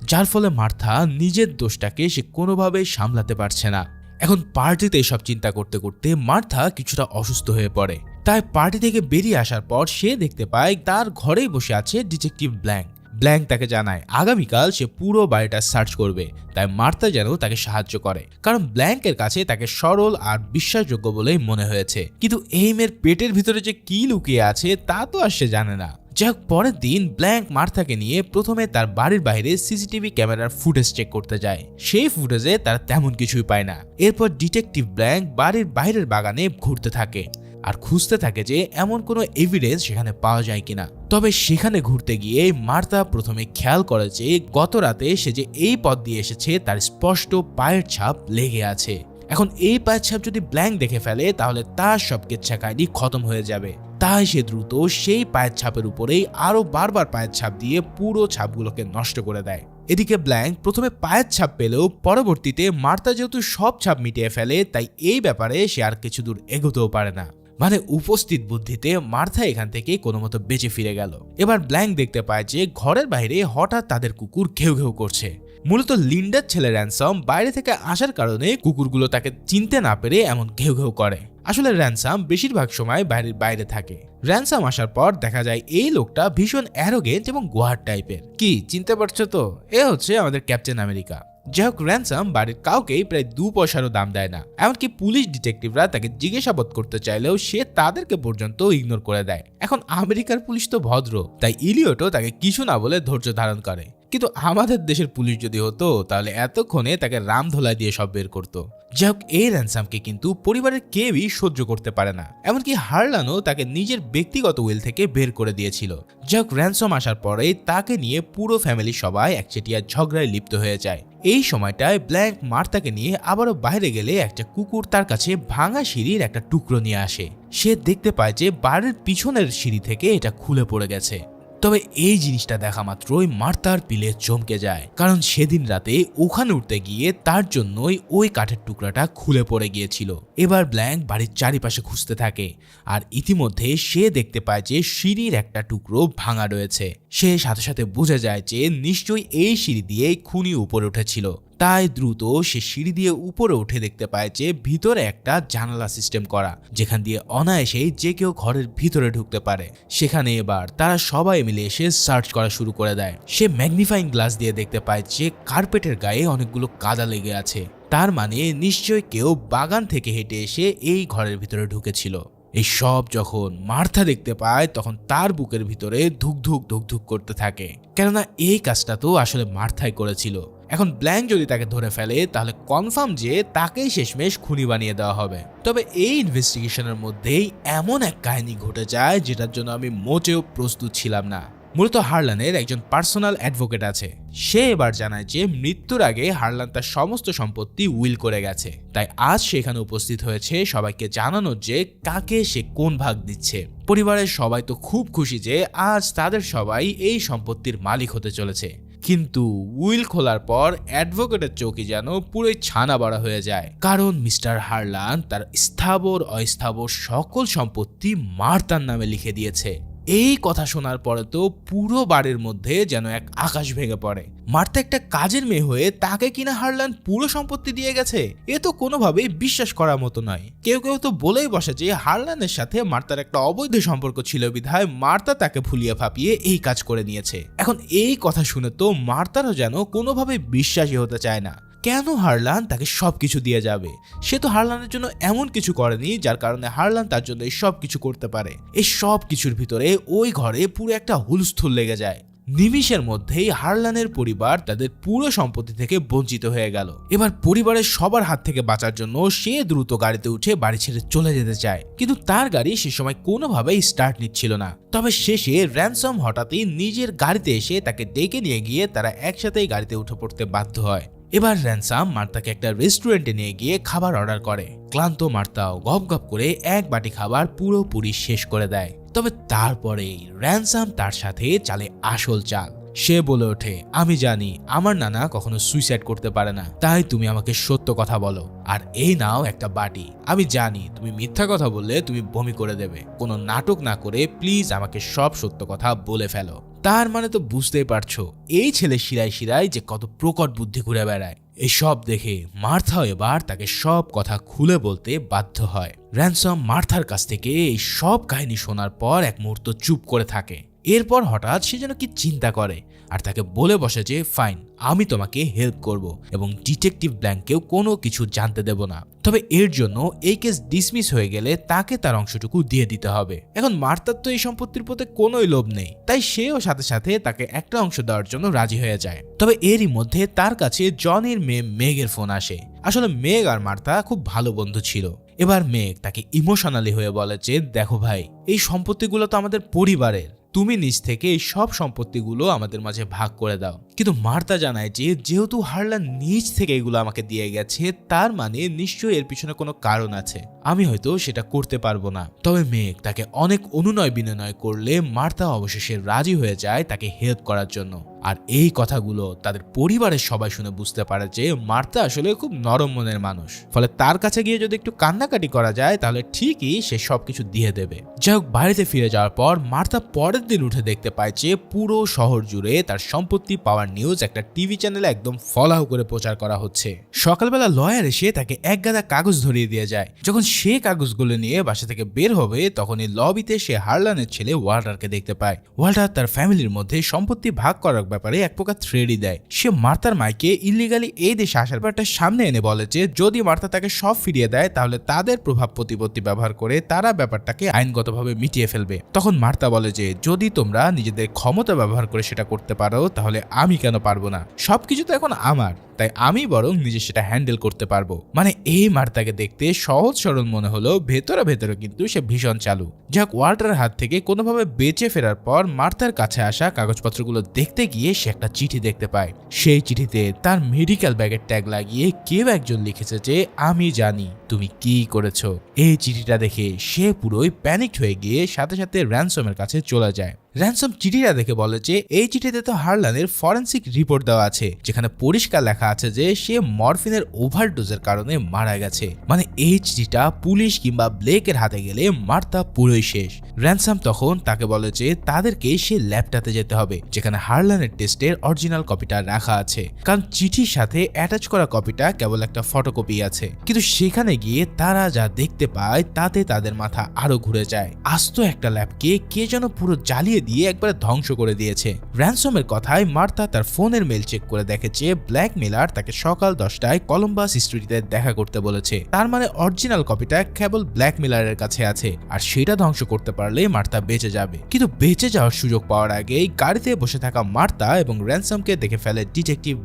যার ফলে মার্থা নিজের দোষটাকে সে কোনোভাবেই সামলাতে পারছে না। এখন পার্টিতে এসব চিন্তা করতে করতে মার্থা কিছুটা অসুস্থ হয়ে পড়ে। তাই পার্টি থেকে বেরিয়ে আসার পর সে দেখতে পায় তার ঘরেই বসে আছে ডিটেকটিভ ব্ল্যাঙ্ক। ব্ল্যাঙ্ক তাকে জানায় আগামীকাল সে পুরো বাড়িটা সার্চ করবে, তাই মার্থা যেন তাকে সাহায্য করে, কারণ ব্ল্যাঙ্কের কাছে তাকে সরল আর বিশ্বাসযোগ্য বলেই মনে হয়েছে। কিন্তু এই মেয়ের পেটের ভিতরে যে কি লুকিয়ে আছে তা তো আর সে জানে না। যাই হোক, পরের দিন ব্ল্যাঙ্ক মার্থাকে নিয়ে প্রথমে তার বাড়ির বাইরে সিসিটিভি ক্যামেরার ফুটেজ চেক করতে যায়। সেই ফুটেজে তারা তেমন কিছুই পায় না। এরপর ডিটেকটিভ ব্ল্যাঙ্ক বাড়ির বাইরের বাগানে ঘুরতে থাকে আর খুঁজতে থাকে যে এমন কোনো এভিডেন্স সেখানে পাওয়া যায় কিনা। তবে সেখানে ঘুরতে গিয়ে মার্থা প্রথমে খেয়াল করে যে গত রাতে সে যে এই পথ দিয়ে এসেছে তার স্পষ্ট পায়ের ছাপ লেগে আছে। এখন এই পায়ের ছাপ যদি ব্ল্যাঙ্ক দেখে ফেলে তাহলে তার সব কেচ্ছা কাহিনী খতম হয়ে যাবে। তাই সে দ্রুত সেই পায়ের ছাপের উপরেই আরো বারবার পায়ের ছাপ দিয়ে পুরো ছাপগুলোকে নষ্ট করে দেয়। এদিকে ব্ল্যাঙ্ক প্রথমে পায়ের ছাপ পেলেও পরবর্তীতে মার্থা যেহেতু সব ছাপ মিটিয়ে ফেলে, তাই এই ব্যাপারে সে আর কিছু দূর এগোতেও পারে না। মানে উপস্থিত বুদ্ধিতে মার্থা এখান থেকে কোনো মতো বেঁচে ফিরে গেল। এবার ব্ল্যাঙ্ক দেখতে পায় যে ঘরের বাইরে হঠাৎ তাদের কুকুর ঘেউ ঘেউ করছে। মূলত লিন্ডার ছেলে র্যানসম বাইরে থেকে আসার কারণে কুকুরগুলো তাকে চিনতে না পেরে এমন ঘেউ ঘেউ করে। আসলে র্যানসম বেশিরভাগ সময় বাড়ির বাইরে থাকে। র্যানসম আসার পর দেখা যায় এই লোকটা ভীষণ অ্যারোগেন্ট এবং গোয়ার টাইপের। কি চিনতে পারছো তো? এ হচ্ছে আমাদের ক্যাপ্টেন আমেরিকা। যাই হোক, র্যানসম বাড়ির কাউকেই প্রায় 2 পয়সারও দাম দেয় না। এমনকি পুলিশ ডিটেকটিভরা তাকে জিজ্ঞাসাবাদ করতে চাইলেও সে তাদেরকে পর্যন্ত ইগনোর করে দেয়। এখন আমেরিকার পুলিশ তো ভদ্র, তাই ইলিয়টও তাকে কিছু না বলে ধৈর্য ধারণ করে। কিন্তু আমাদের দেশের পুলিশ যদি হতো তাহলে এতক্ষণে তাকে রামধোলাই দিয়ে সব বের করতো। যাই হোক, এই র্যানসামকে কিন্তু পরিবারের কেউই সহ্য করতে পারে না, এমনকি হারলানও তাকে নিজের ব্যক্তিগত উইল থেকে বের করে দিয়েছিল। যাই হোক, র্যানসম আসার পরে তাকে নিয়ে পুরো ফ্যামিলি সবাই একচেটিয়া ঝগড়ায় লিপ্ত হয়ে যায়। এই সময়টায় ব্ল্যাঙ্ক মার্থাকে নিয়ে আবারও বাইরে গেলে একটা কুকুর তার কাছে ভাঙা সিঁড়ির একটা টুকরো নিয়ে আসে। সে দেখতে পায় যে বাড়ির পিছনের সিঁড়ি থেকে এটা খুলে পড়ে গেছে। তবে এই জিনিসটা দেখা মাত্রই মার্থার পিলে চমকে যায়, কারণ সেদিন রাতে ওখানে উঠতে গিয়ে তার জন্যই ওই কাঠের টুকরাটা খুলে পড়ে গিয়েছিল। এবার ব্ল্যাঙ্ক বাড়ির চারিপাশে খুঁজতে থাকে, আর ইতিমধ্যে সে দেখতে পায় যে সিঁড়ির একটা টুকরো ভাঙা রয়েছে। সে সাথে সাথে বুঝে যায় যে নিশ্চয়ই এই সিঁড়ি দিয়ে খুনি উপরে উঠেছিল। তাই দ্রুত সে সিঁড়ি দিয়ে উপরে উঠে দেখতে পায় যে ভিতরে একটা জানালা সিস্টেম করা, যেখান দিয়ে অনায়াসেই যে কেউ ঘরের ভিতরে ঢুকতে পারে। সেখানে এবার তারা সবাই মিলে এসে সার্চ করা শুরু করে দেয়। সে ম্যাগনিফাইং গ্লাস দিয়ে দেখতে পায় যে কার্পেটের গায়ে অনেকগুলো কাদা লেগে আছে, তার মানে নিশ্চয়ই কেউ বাগান থেকে হেঁটে এসে এই ঘরের ভিতরে ঢুকেছিল। এই সব যখন মার্থা দেখতে পায় তখন তার বুকের ভিতরে ধুকধুক ধুকধুক করতে থাকে, কেননা এই কাজটা তো আসলে মার্থাই করেছিল। এখন ব্ল্যাঙ্ক যদি তাকে ধরে ফেলে তাহলে কনফার্ম যে তাকেই শেষমেশ খুনি বানিয়ে দেওয়া হবে। তবে এই ইনভেস্টিগেশনের মধ্যেই এমন এক কাহিনী ঘটে যায় যেটার জন্য আমি মোটেও প্রস্তুত ছিলাম না। মূলত হারলানের একজন পার্সোনাল অ্যাডভোকেট আছে। সে এবার জানায় যে মৃত্যুর আগে হারলান তার সমস্ত সম্পত্তি উইল করে গেছে, তাই আজ সেখানে উপস্থিত হয়েছে সবাইকে জানানোর যে কাকে সে কোন ভাগ দিচ্ছে। পরিবারের সবাই তো খুব খুশি যে আজ তাদের সবাই এই সম্পত্তির মালিক হতে চলেছে। কিন্তু উইল খোলার পর অ্যাডভোকেটের চোখে যেন পুরোই ছানা বড়া হয়ে যায়, কারণ মিস্টার হারলান তার স্থাবর অস্থাবর সকল সম্পত্তি মার্থার নামে লিখে দিয়েছে। এই কথা শোনার পরে তো পুরো বাড়ির মধ্যে যেন এক আকাশ ভেঙে পড়ে। মার্থা একটা কাজের মেয়ে হয়ে তাকে কিনা হারলান পুরো সম্পত্তি দিয়ে গেছে, এ তো কোনোভাবেই বিশ্বাস করার মতো নয়। কেউ কেউ তো বলেই বসে যে হারলানের সাথে মার্থার একটা অবৈধ সম্পর্ক ছিল বিধায় মার্থা তাকে ভুলিয়ে ফাঁপিয়ে এই কাজ করে নিয়েছে। এখন এই কথা শুনে তো মার্থারও যেন কোনোভাবে বিশ্বাসই হতে চায় না। কেন হারলান তাকে সবকিছু দিয়ে যাবে? সে তো হারলানের জন্য এমন কিছু করেনি যার কারণে হারলান তার জন্য এই সব কিছু করতে পারে। এই সব কিছুর ভিতরে ওই ঘরে পুরো একটা হুলস্থুল লেগে যায়। নিমিষের মধ্যেই হারলানের পরিবার তাদের পুরো সম্পত্তি থেকে বঞ্চিত হয়ে গেল। এবার পরিবারের সবার হাত থেকে বাঁচার জন্য সে দ্রুত গাড়িতে উঠে বাড়ি ছেড়ে চলে যেতে চায়, কিন্তু তার গাড়ি সে সময় কোনোভাবেই স্টার্ট নিচ্ছিল না। তবে শেষে র্যানসম হঠাৎই নিজের গাড়িতে এসে তাকে ডেকে নিয়ে গিয়ে তারা একসাথেই গাড়িতে উঠে পড়তে বাধ্য হয়। এবার র্যানসাম মার্থাকে একটা রেস্টুরেন্টে নিয়ে গিয়ে খাবার অর্ডার করে। ক্লান্ত মার্থাও গপ গপ করে এক বাটি খাবার পুরোপুরি শেষ করে দেয়। তবে তারপরেই র্যানসাম তার সাথে চালে আসল চাল। সে বলে ওঠে, আমি জানি আমার নানা কখনো সুইসাইড করতে পারে না, তাই তুমি আমাকে সত্য কথা বলো, আর এই নাও একটা বাটি। আমি জানি তুমি মিথ্যা কথা বললে তুমি বমি করে দেবে, কোনো নাটক না করে প্লিজ আমাকে সব সত্য কথা বলে ফেলো। তার মানে তো বুঝতেই পারছো এই ছেলে শিরায় শিরায় যে কত প্রকট বুদ্ধি ঘুরে বেড়ায়। এসব দেখে মার্থাও এবার তাকে সব কথা খুলে বলতে বাধ্য হয়। র্যানসম মার্থার কাছ থেকে এই সব কাহিনী শোনার পর এক মুহূর্ত চুপ করে থাকে। এরপর হঠাৎ সে যেন কি চিন্তা করে আর তাকে বলে বসে যে ফাইন, আমি তোমাকে হেল্প করব এবং ডিটেকটিভ ব্ল্যাঙ্ককেও কোনো কিছু জানতে দেব না। তবে এর জন্য এই কেস ডিসমিস হয়ে গেলে তাকে তার অংশটুকু দিয়ে দিতে হবে। এখন মার্থার তো এই সম্পত্তির প্রতি কোনোই লোভ নেই, তাই সেও সাথে সাথে তাকে একটা অংশ দেওয়ার জন্য রাজি হয়ে যায়। তবে এরই মধ্যে তার কাছে জনের মেয়ে মেঘের ফোন আসে। আসলে মেঘ আর মার্থা খুব ভালো বন্ধু ছিল। এবার মেঘ তাকে ইমোশনালি হয়ে বলে যে দেখো ভাই, এই সম্পত্তিগুলো তো আমাদের পরিবারের, তুমি নিজ থেকে এই সব সম্পত্তিগুলো আমাদের মাঝে ভাগ করে দাও। কিন্তু মার্থা জানায় যে যেহেতু হারলান নিজ থেকে এগুলো আমাকে দিয়ে গেছে, তার মানে নিশ্চয়ই এর পিছনে কোনো কারণ আছে, আমি হয়তো সেটা করতে পারবো না। তবে মেঘ তাকে অনেক অনুনয় বিনয় করলে মার্থা অবশেষে রাজি হয়ে যায় তাকে হেল্প করার জন্য। আর এই কথাগুলো তাদের পরিবারের সবাই শুনে বুঝতে পারে যে মার্থা আসলে খুব নরম মনের মানুষ, ফলে তার কাছে গিয়ে যদি একটু কান্নাকাটি করা যায় তাহলে ঠিকই সে সবকিছু দিয়ে দেবে। যাই হোক, বাড়িতে ফিরে যাওয়ার পর মার্থা পরের দিন উঠে দেখতে পায় যে পুরো শহর জুড়ে তার সম্পত্তি পাওয়ার নিউজ একটা টিভি চ্যানেলে একদম ফলাও করে প্রচার করা হচ্ছে। সকালবেলা লয়ার এসে তাকে এক গাদা কাগজ ধরিয়ে দিয়ে যায়। যখন সে কাগজগুলো নিয়ে বাসা থেকে বের হবে তখনই লবিতে সে হারলানের ছেলে ওয়াল্টারকে দেখতে পায়। ওয়াল্টার তার ফ্যামিলির মধ্যে সম্পত্তি ভাগ করার ব্যাপারে এক প্রকার থ্রেডই দেয়। সে মার্থার মাইকে ইলিগালি এই দেশে আসার ব্যাপারটা সামনে এনে বলে যে যদি মার্থা তাকে সব ফিরিয়ে দেয় তাহলে তাদের প্রভাব প্রতিপত্তি ব্যবহার করে তারা ব্যাপারটাকে আইনগতভাবে মিটিয়ে ফেলবে। তখন মার্থা বলে যে যদি তোমরা নিজেদের ক্ষমতা ব্যবহার করে সেটা করতে পারো তাহলে আমি কেন পারবো না, সবকিছু তো এখন আমার, তাই আমি বরং নিজে সেটা হ্যান্ডেল করতে পারবো। মানে এই মার্থাকে দেখতে সহজ সরল মনে হলো, ভেতরে ভেতরে কিন্তু সে ভীষণ চালু। যাক, ওয়াল্টারের হাত থেকে কোনোভাবে বেঁচে ফেরার পর মার্থার কাছে আসা কাগজপত্রগুলো দেখতে গিয়ে সে একটা চিঠি দেখতে পায়। সেই চিঠিতে তার মেডিকেল ব্যাগের ট্যাগ লাগিয়ে কেউ একজন লিখেছে যে আমি জানি তুমি কি করেছো। এই চিঠিটা দেখে সে পুরোই প্যানিকড হয়ে গিয়ে সাথে সাথে র্যানসমের কাছে চলে যায়। র্যানসম চিঠিটা দেখে বলে যে এই চিঠিতে তো হারলানের ফরেন্সিক রিপোর্ট দেওয়া আছে, যেখানে পরিষ্কার লেখা আছে যে সে মরফিনের ওভারডোজের কারণে মারা গেছে। মানে এই চিঠিটা পুলিশ কিংবা ব্লেকের হাতে গেলে মার্থা পুরোই শেষ। র্যানসম তখন তাকে বলে যে তাদেরকে সে ল্যাবটাতে যেতে হবে যেখানে হারলানের টেস্টের অরিজিনাল কপিটা রাখা আছে, কারণ চিঠির সাথে অ্যাটাচ করা কপিটা কেবল একটা ফটোকপি আছে। কিন্তু সেখানে গিয়ে তারা যা দেখতে পায় তাতে তাদের মাথা আরো ঘুরে যায়। আস্ত একটা ল্যাবকে কে যেন পুরো জ্বালিয়ে দিয়ে একবারে ধ্বংস করে দিয়েছে। র্যানসমের কথায় মার্থা তার ফোনের মেল চেক করে দেখে যে ব্ল্যাকমেলার তাকে সকাল 10টায় কলম্বাস স্ট্রিটে দেখা করতে বলেছে। তার মানে অরিজিনাল কপিটা কেবল ব্ল্যাকমেলারের কাছে আছে, আর সেটা ধ্বংস করতে পারলে মার্থা বেঁচে যাবে। কিন্তু বেঁচে যাওয়ার সুযোগ পাওয়ার আগেই গাড়িতে বসে থাকা মার্থা এবং র্যানসমকে দেখে ফেলে ডিটেকটিভ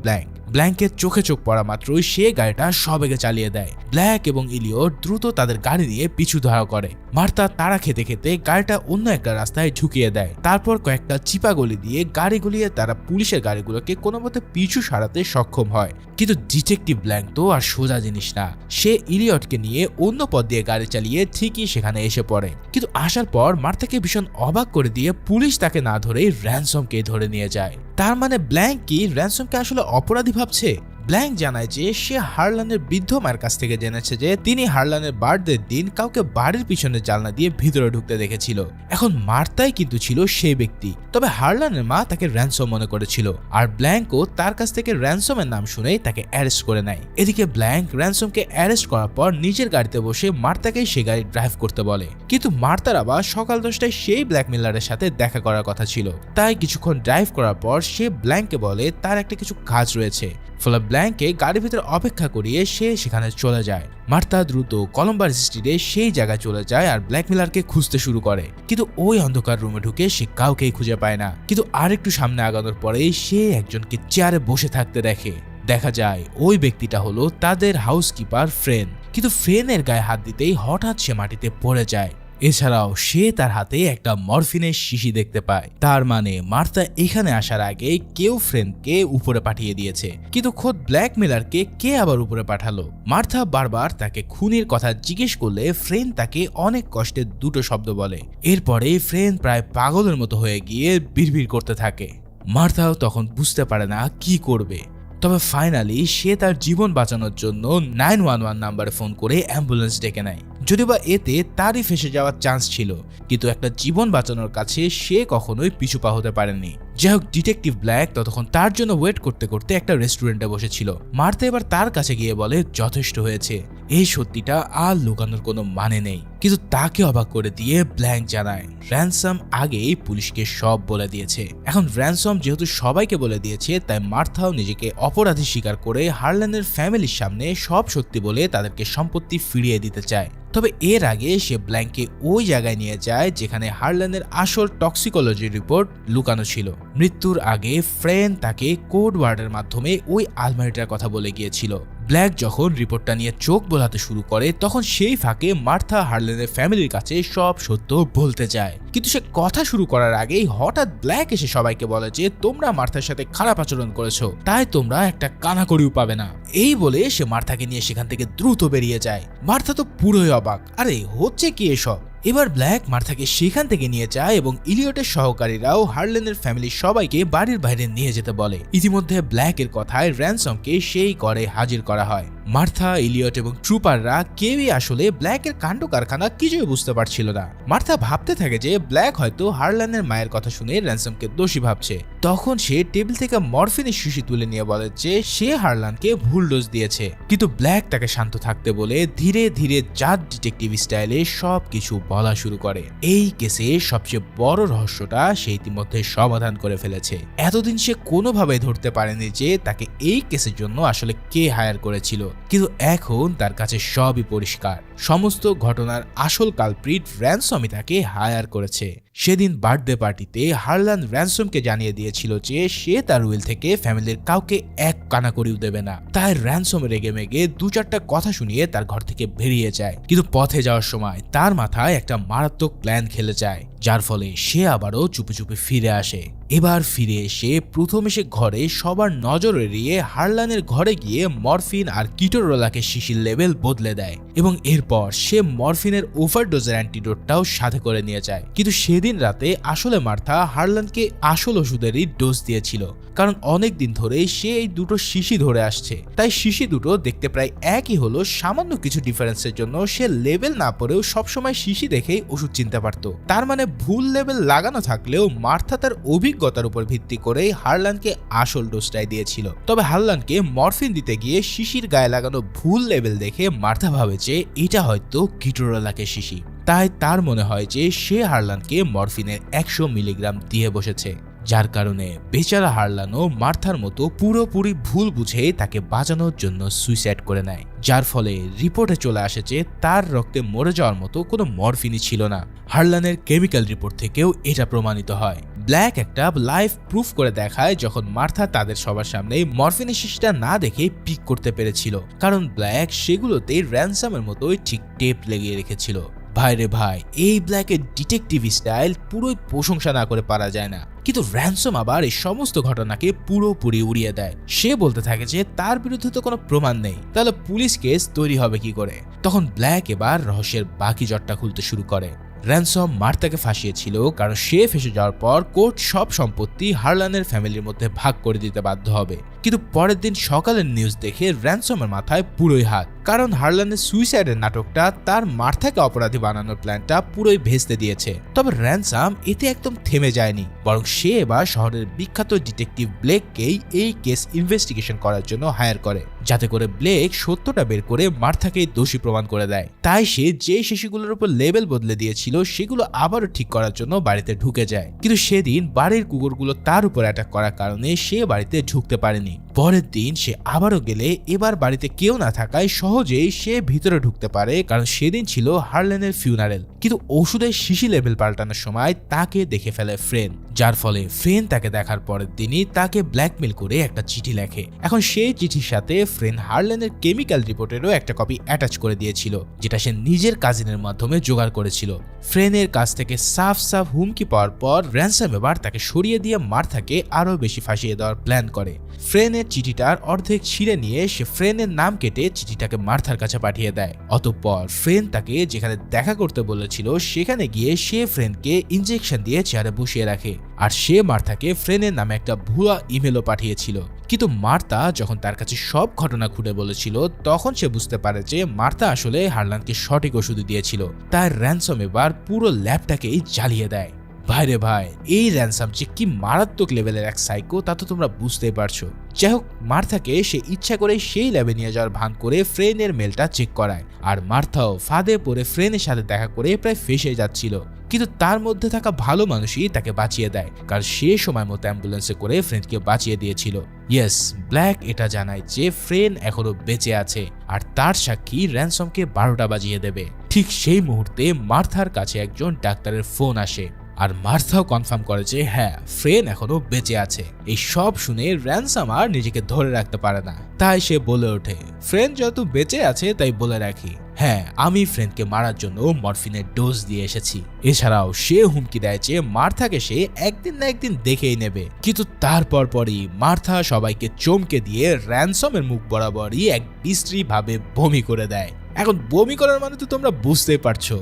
ব্ল্যাঙ্কের চোখে চোখ পড়া মাত্রই সে গাড়িটা সবেগে চালিয়ে দেয়। ব্ল্যাক এবং ইলিয়ট দ্রুত তাদের গাড়ি নিয়ে পিছু ধরা করে। মার্থা তাড়া খেতে খেতে গাড়িটা অন্য একটা রাস্তায় ঢুকিয়ে দেয়। তারপর কয়েকটা চিপা গলি দিয়ে গাড়ি গুলিয়ে তারা পুলিশের গাড়িগুলোকে কোনো মতে পিছু সারাতে সক্ষম হয়। কিন্তু ডিটেকটিভ ব্ল্যাঙ্ক তো আর সোজা জিনিস না, সে ইলিয়টকে নিয়ে অন্য পথ দিয়ে গাড়ি চালিয়ে ঠিকই সেখানে এসে পড়ে। কিন্তু আসার পর মার্থাকে ভীষণ অবাক করে দিয়ে পুলিশ তাকে না ধরে র্যানসমকে ধরে নিয়ে যায়। তার মানে ব্ল্যাঙ্ক কি র্যানসমকে আসলে অপরাধী ভাবছে? ব্ল্যাঙ্ক জানায় যে সে হারলানের বৃদ্ধ মায়ের কাছ থেকে জেনেছে যে তিনি হারলানের বার্থডের দিন কাউকে বাড়ির পিছনে জানলা দিয়ে ভিতরে ঢুকতে দেখেছিল। এখন মার্থাই কিন্তু ছিল সেই ব্যক্তি, তবে হারলানের মা তাকে র্যানসম মনে করেছিল, আর ব্ল্যাঙ্কও তার কাছ থেকে র্যানসমের নাম শুনেই তাকে অ্যারেস্ট করে নেয়। এদিকে ব্ল্যাঙ্ক র্যানসমকে অ্যারেস্ট করার পর নিজের গাড়িতে বসে মার্থাকেই সে গাড়ি ড্রাইভ করতে বলে। কিন্তু মার্থার আবার সকাল 10টায় সেই ব্ল্যাকমেলারের সাথে দেখা করার কথা ছিল, তাই কিছুক্ষণ ড্রাইভ করার পর সে ব্ল্যাঙ্ককে বলে তার একটা কিছু কাজ রয়েছে। ফলে ব্ল্যাঙ্ককে গাড়ির ভিতরে অপেক্ষা করিয়ে সে সেখানে চলে যায়। মার্থা দ্রুত কলম্বাস স্ট্রিটে সেই জায়গায় চলে যায় আর ব্ল্যাকমেলারকে খুঁজতে শুরু করে, কিন্তু ওই অন্ধকার রুমে ঢুকে সে কাউকেই খুঁজে পায় না। কিন্তু আরেকটু সামনে আগানোর পরে সে একজনকে চেয়ারে বসে থাকতে দেখে। দেখা যায় ওই ব্যক্তিটা হলো তাদের হাউসকিপার ফ্রেন। কিন্তু ফ্রেনের গায়ে হাত দিতেই হঠাৎ সে মাটিতে পড়ে যায়। এছাড়াও সে তার হাতে একটা মরফিনের শিশি দেখতে পায়। তার মানে মার্থা এখানে আসার আগে কেউ ফ্রেন্ডকে উপরে পাঠিয়ে দিয়েছে। কিন্তু খোদ ব্ল্যাকমেলারকে কে আবার উপরে পাঠালো? মার্থা বারবার তাকে খুনের কথা জিজ্ঞেস করলে ফ্রেন্ড তাকে অনেক কষ্টে দুটো শব্দ বলে। এরপরে ফ্রেন্ড প্রায় পাগলের মতো হয়ে গিয়ে বিড়বিড় করতে থাকে। মার্থাও তখন বুঝতে পারে না কি করবে। তবে ফাইনালি সে তার জীবন বাঁচানোর জন্য 911 নাম্বারে ফোন করে অ্যাম্বুলেন্স ডেকে নেয়। যদিও বা এতে তারই ফেসে যাওয়ার চান্স ছিল, কিন্তু একটা জীবন বাঁচানোর কাছে সে কখনোই পিছু পা হতে পারেনি। যাই হোক, ডিটেকটিভ ব্ল্যাক ততক্ষণ তার জন্য ওয়েট করতে করতে একটা রেস্টুরেন্টে বসেছিল। মার্থা এবার তার কাছে গিয়ে বলে যথেষ্ট হয়েছে, এই সত্যিটা আর লুকানোর কোনো মানে নেই। কিন্তু তাকে অবাক করে দিয়ে ব্ল্যাঙ্ক জানায় র্যানসম আগেই পুলিশকে সব বলে দিয়েছে। এখন র্যানসম যেহেতু সবাইকে বলে দিয়েছে, তাই মার্থাও নিজেকে অপরাধী স্বীকার করে হারলানের ফ্যামিলির সামনে সব সত্যি বলে তাদেরকে সম্পত্তি ফিরিয়ে দিতে চায়। তবে এর আগে সে ব্ল্যাঙ্ককে ওই জায়গায় নিয়ে যায় যেখানে হারলানের আসল টক্সিকোলজি রিপোর্ট লুকানো ছিল। মৃত্যুর আগে ফ্রেন তাকে কোড ওয়ার্ডের মাধ্যমে ওই আলমারিটার কথা বলে গিয়েছিল। ব্ল্যাক যখন রিপোর্টটা নিয়ে চোখ বোলাতে শুরু করে, তখন সেই ফাঁকে মার্থা হারলানের ফ্যামিলির কাছে সব সত্য বলতে যায়। কিন্তু সে কথা শুরু করার আগেই হঠাৎ ব্ল্যাক এসে সবাইকে বলে যে তোমরা মার্থার সাথে খারাপ আচরণ করেছো, তাই তোমরা একটা কানাকড়িও পাবে না। এই বলে সে মার্থাকে নিয়ে সেখান থেকে দ্রুত বেরিয়ে যায়। মার্থা তো পুরোই অবাক, আরে হচ্ছে কি এসব? এবার ব্ল্যাক মার্থাকে সেখান থেকে নিয়ে যায় এবং ইলিয়টের সহকারীরাও হারলেনের ফ্যামিলির সবাইকে বাড়ির বাইরে নিয়ে যেতে বলে। ইতিমধ্যে ব্ল্যাকের কথায় র্যানসমকে সেই করে হাজির করা হয়। মার্থা, ইলিয়ট এবং ট্রুপাররা কেউই আসলে ব্ল্যাকের কাণ্ড কারখানা কিছুই বুঝতে পারছিল না। মার্থা ভাবতে থাকে যে ব্ল্যাক হয়তো হারল্যানের মায়ের কথা শুনে র্যানসমকে দোষী ভাবছে। তখন সে টেবিল থেকে মরফিনের শিশি তুলে নিয়ে বলে যে সে হারল্যানকে ভুল ডোজ দিয়েছে, কিন্তু ব্ল্যাক তাকে শান্ত থাকতে বলে ধীরে ধীরে জাত ডিটেকটিভ স্টাইলে সবকিছু বলা শুরু করে। এই কেসে সবচেয়ে বড় রহস্যটা সে ইতিমধ্যে সমাধান করে ফেলেছে। এতদিন সে কোনোভাবে ধরতে পারেনি যে তাকে এই কেসের জন্য আসলে কে হায়ার করেছিল, কিন্তু এখন তার কাছে সবই পরিষ্কার। সমস্ত ঘটনার আসল কালপ্রিট র্যানসমই তাকে হায়ার করেছে। সেদিন বার্থডে পার্টিতে হারল্যান র্যানসমকে জানিয়ে দিয়েছিল যে সে তার উইল থেকে ফ্যামিলির কাউকে এক কানাকড়িও দেবে না। তাই র্যানসম রেগে মেগে 2-4টা কথা শুনিয়ে তার ঘর থেকে বেরিয়ে যায়, কিন্তু পথে যাওয়ার সময় তার মাথায় একটা মারাত্মক প্ল্যান খেলে যায়, যার ফলে সে আবারও চুপি চুপি ফিরে আসে। এবার ফিরে এসে প্রথমে সে ঘরে সবার নজর এড়িয়ে হারল্যানের ঘরে গিয়ে মরফিন আর কিটোরোলাকে শিশির লেভেল বদলে দেয় এবং এরপর সে মরফিনের ওভারডোজের অ্যান্টিডোটটাও সাথে করে নিয়ে যায়। কিন্তু সেদিন রাতে আসলে মার্থা হারল্যানকে আসল ওষুধেরই ডোজ দিয়েছিল, কারণ অনেক দিন ধরেই সে এই দুটো শিশি ধরে আসছে। তাই শিশি দুটো দেখতে প্রায় একই হলো, সামান্য কিছু ডিফারেন্সের জন্য সে লেভেল না পড়েও সবসময় শিশি দেখেই ওষুধ চিনতে পারত। তার মানে ভুল লেভেল লাগানো থাকলেও মার্থা তার অভিজ্ঞতার উপর ভিত্তি করে হারল্যানকে আসল ডোজটাই দিয়েছিল। তবে হারল্যানকে মরফিন দিতে গিয়ে শিশির গায়ে লাগানো ভুল লেভেল দেখে মার্থা ভাবে যে এটা হয়তো কিটোরোলাকে শিশি। তাই তার মনে হয় যে সে হারল্যানকে মরফিনের 100 মিলিগ্রাম দিয়ে বসেছে, যার কারণে বেচারা হারল্যানও মার্থার মতো পুরোপুরি ভুল বুঝে তাকে বাঁচানোর জন্য সুইসাইড করে নেয়, যার ফলে রিপোর্টে চলে আসে যে তার রক্তে মরে যাওয়ার মতো কোনো মরফিনই ছিল না। হারল্যানের কেমিক্যাল রিপোর্ট থেকেও এটা প্রমাণিত হয়। ব্ল্যাক একটা লাইভ প্রুফ করে দেখায় যখন মার্থা তাদের সবার সামনে মরফিনের শিশিটা না দেখে পিক করতে পেরেছিল, কারণ ব্ল্যাক সেগুলোতে র্যানসামের মতোই ঠিক টেপ লেগিয়ে রেখেছিল। ভাইরে ভাই, এই ব্ল্যাকের ডিটেকটিভ স্টাইল পুরোই প্রশংসা না করে পারা যায় না। কিন্তু র্যানসম আবার এই সমস্ত ঘটনাকে পুরোপুরি উড়িয়ে দেয়। সে বলতে থাকে যে তার বিরুদ্ধে তো কোনো প্রমাণ নেই, তাহলে পুলিশ কেস তৈরি হবে কি করে। তখন ব্ল্যাক এবার রহস্যের বাকি জটটা খুলতে শুরু করে। র্যানসম মার্থাকে ফাঁসিয়েছিল কারণ সে ফেসে যাওয়ার পর কোর্ট সব সম্পত্তি হারল্যানের ফ্যামিলির মধ্যে ভাগ করে দিতে বাধ্য হবে। কিন্তু পরের দিন সকালের নিউজ দেখে র্যানসমের মাথায় পুরোই হাত, কারণ হারল্যানের সুইসাইডের নাটকটা তার মার্থাকে অপরাধী বানানোর প্ল্যানটা পুরোই ভেস্তে দিয়েছে। তবে র্যানসম এতে একদম থেমে যায়নি, বরং সে এবার শহরের বিখ্যাত ডিটেকটিভ ব্লেককেই এই কেস ইনভেস্টিগেশন করার জন্য হায়ার করে, যাতে করে ব্লেক সত্যটা বের করে মার্থাকে দোষী প্রমাণ করে দেয়। তাই সে যে শিশুগুলোর উপর লেবেল বদলে দিয়েছিল সেগুলো আবারও ঠিক করার জন্য বাড়িতে ঢুকে যায়। কিন্তু সেদিন বাড়ির কুকুরগুলো তার উপর অ্যাটাক করার কারণে সে বাড়িতে ঢুকতে পারেনি। পরের দিন সে আবারও গেলে এবার বাড়িতে কেউ না থাকায় সহজেই সে ভিতরে ঢুকতে পারে, কারণ সেদিন ছিল হারল্যানের ফিউনারেল। কিন্তু ওষুধের শিশি লেভেল পাল্টানোর সময় তাকে দেখে ফেলে ফ্রেন, যার ফলে ফ্রেন তাকে দেখার পরের দিনই তাকে ব্ল্যাকমেল করে একটা চিঠি লেখে। এখন সেই চিঠির সাথে ফ্রেন হারল্যানের কেমিক্যাল রিপোর্টেরও একটা কপি অ্যাটাচ করে দিয়েছিল, যেটা সে নিজের কাজিনের মাধ্যমে জোগাড় করেছিল। ফ্রেনের কাছ থেকে সাফ সাফ হুমকি পাওয়ার পর র্যানসম এবার তাকে সরিয়ে দিয়ে মার্থাকে আরো বেশি ফাঁসিয়ে দেওয়ার প্ল্যান করে। ফ্রেনের চিঠিটার অর্ধেক ছিঁড়ে নিয়ে সে ফ্রেনের নাম কেটে চিঠিটাকে মার্থার কাছে পাঠিয়ে দেয়। অতঃপর ফ্রেন তাকে যেখানে দেখা করতে বলেছিল সেখানে গিয়ে সে ফ্রেনকে ইনজেকশন দিয়ে চেয়ারে বসিয়ে রাখে, আর সে মার্থাকে ফ্রেনের নামে একটা ভুয়া ইমেলও পাঠিয়েছিল। কিন্তু মার্থা যখন তার কাছে সব ঘটনা খুলে বলেছিল তখন সে বুঝতে পারে যে মার্থা আসলে হারল্যানকে সঠিক ওষুধ দিয়েছিল। তাই র্যানসম এবার পুরো ল্যাবটাকেই জ্বালিয়ে দেয়। ভাইরে ভাই, এই র্যানসম যে কি মারাত্মক লেভেলের এক সাইকো তা তো তোমরা বুঝতেই পারছো। যাই হোক, মার্থাকে সে ইচ্ছা করে সেই ল্যাবে নিয়ে যাওয়ার ভান করে ফ্রেনের মেলটা চেক করায়, আর মার্থাও ফাঁদে পড়ে ফ্রেনের সাথে দেখা করে প্রায় ফেসে যাচ্ছিল। কিন্তু তার মধ্যে থাকা ভালো মানুষই তাকে বাঁচিয়ে দেয়, কারণ সে সময় মতো অ্যাম্বুলেন্সে করে ফ্রেন্ডকে বাঁচিয়ে দিয়েছিল। ইয়েস, ব্ল্যাক এটা জানায় যে ফ্রেন এখনো বেঁচে আছে, আর তার সাক্ষী র্যানসমকে 12টা বাজিয়ে দেবে। ঠিক সেই মুহূর্তে মার্থার কাছে একজন ডাক্তারের ফোন আসে, আর মার্থাও কনফার্ম করে যে হ্যাঁ, ফ্রেন এখনো বেঁচে আছে। এই সব শুনে র্যানসম আর নিজেকে ধরে রাখতে পারে না, তাই সে বলে ওঠে, ফ্রেন যেহেতু বেঁচে আছে তাই বলে রাখি, হ্যাঁ, আমি ফ্রেনকে মারার জন্য মরফিনের ডোজ দিয়ে এসেছি। এছাড়াও সে হুমকি দেয় যে মার্থাকে সে একদিন না একদিন দেখেই নেবে। কিন্তু তারপর পরই মার্থা সবাইকে চমকে দিয়ে র্যানসমের মুখ বরাবরই এক বিশ্রী ভাবে বমি করে দেয়। এখন বমি করার মানে তো তোমরা বুঝতেই পারছো,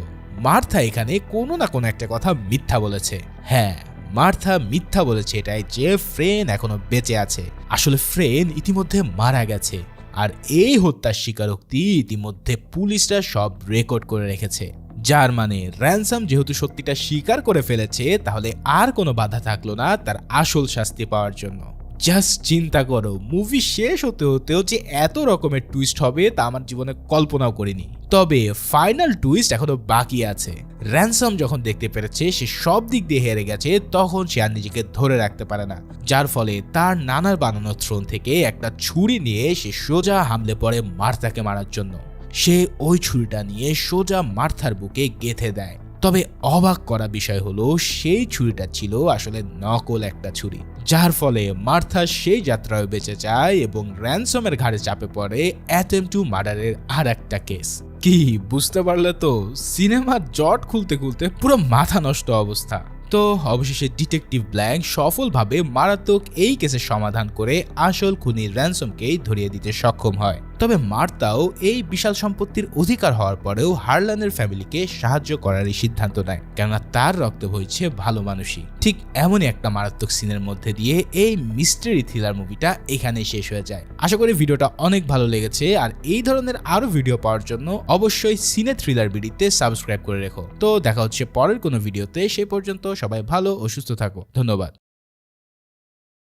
মার্থা এখানে কোনো না কোনো একটা কথা মিথ্যা বলেছে। হ্যাঁ, মার্থা মিথ্যা বলেছে এটাই যে ফ্রেন এখনো বেঁচে আছে। আসলে ফ্রেন ইতিমধ্যে মারা গেছে, আর এই হত্যার স্বীকারোক্তি ইতিমধ্যে পুলিশরা সব রেকর্ড করে রেখেছে, যার মানে র্যানসাম যেহেতু সত্যিটা স্বীকার করে ফেলেছে, তাহলে আর কোনো বাধা থাকলো না তার আসল শাস্তি পাওয়ার জন্য। জাস্ট চিন্তা করো, মুভি শেষ হতে হতেও যে এত রকমের টুইস্ট হবে তা আমার জীবনে কল্পনাও করিনি। তবে ফাইনাল টুইস্ট এখনো বাকি আছে। র্যানসাম যখন দেখতে পেরেছে সে সব দিক দিয়ে হেরে গেছে, তখন সে আর নিজেকে ধরে রাখতে পারে না, যার ফলে তার নানার বানানো থ্রোন থেকে একটা ছুরি নিয়ে সে সোজা হামলে পড়ে মার্থাকে মারার জন্য। সে ওই ছুরিটা নিয়ে সোজা মার্থার বুকে গেঁথে দেয়। তবে অবাক করা বিষয় হলো সেই ছুরিটা ছিল আসলে নকল একটা ছুরি, যার ফলে মার্থা সেই যাত্রায় বেঁচে যায় এবং র্যানসমের ঘাড়ে চাপে পড়ে অ্যাটেম্পট টু মার্ডারের আর একটা কেস। কি বুঝতে পারলে তো? সিনেমার জট খুলতে খুলতে পুরো মাথা নষ্ট অবস্থা। তো অবশেষে ডিটেকটিভ ব্ল্যাঙ্ক সফলভাবে মারাত্মক এই কেসের সমাধান করে আসল খুনি র্যানসমকেই ধরিয়ে দিতে সক্ষম হয়। তবে মার্থাও এই বিশাল সম্পত্তির অধিকার হওয়ার পরেও হারল্যানের ফ্যামিলিকে সাহায্য করারই সিদ্ধান্ত নেয়, কেননা তার রক্তে বইছে ভালো মানুষই। ঠিক এমনই একটা মারাত্মক সিনের মধ্যে দিয়ে এই মিস্ট্রি থ্রিলার মুভিটা এখানেই শেষ হয়ে যায়। আশা করি ভিডিওটা অনেক ভালো লেগেছে, আর এই ধরনের আরো ভিডিও পাওয়ার জন্য অবশ্যই সিনে থ্রিলার বিডিতে সাবস্ক্রাইব করে রেখো। তো দেখা হচ্ছে পরের কোনো ভিডিওতে, সে পর্যন্ত সবাই ভালো ও সুস্থ থাকো। ধন্যবাদ।